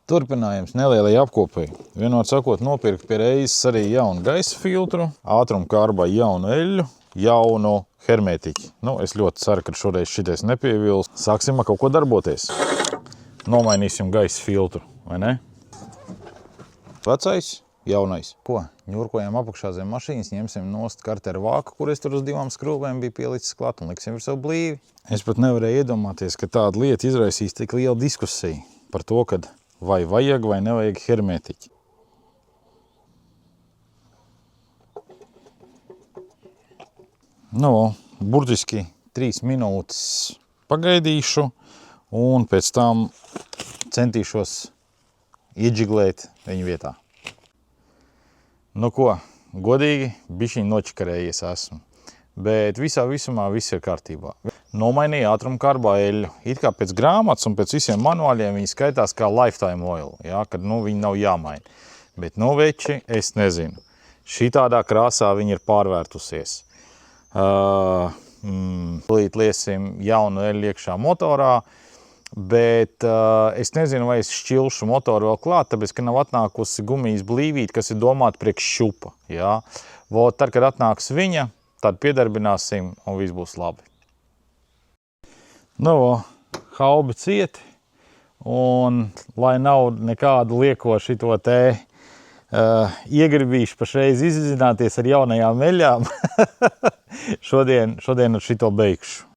Turpinājums nelielai apkopēji. Vienot sakot, nopirkt pie reizes arī jaunu gaisa filtru, ātrumkārbai jaunu eļļu, jaunu hermētiķi. Es ļoti ceru, ka šoreiz šitais nepievils. Sāksim ar kaut ko darboties. Nomainīsim gaisa filtru, vai ne? Vecais, jaunais. Ko? Ņurkojam apakšā zem mašīnas, ņemsim nost karteru vāku, kur es tur uz 2 skrūvēm biju pielicis klāt un liksim virsū blīvi. Es pat nevarēju iedomāties, ka tāda lieta izraisīs tik lielu diskusiju par to, kad vai vajag vai nevajag hermētiķi. Burtiski 3 minūtes pagaidīšu un pēc tam centīšos iedžiglēt viņu vietā. Godīgi, bišķiņ nočakarējies esmu, bet visā visumā viss ir kārtībā. Nomainīja ātrumkārbā eļļu. It kā pēc grāmatas un pēc visiem manuāļiem viņi skaitās kā lifetime oil, kad viņi nav jāmaina. Bet veči, es nezinu. Šitādā krāsā viņi ir pārvērtusies. Liesim jaunu eļļu iekšā motorā, bet es nezinu, vai es šķilšu motoru vēl klāt, tāpēc, ka nav atnākusi gumijas blīvīt, kas ir domāta priekš šupa. Tad, kad atnāks viņa, tad piedarbināsim un viss būs labi. Haubi cieti, un lai nav nekādu lieko šito te iegribīšu pašreiz izzināties ar jaunajām eļļām, šodien ar šito beigšu.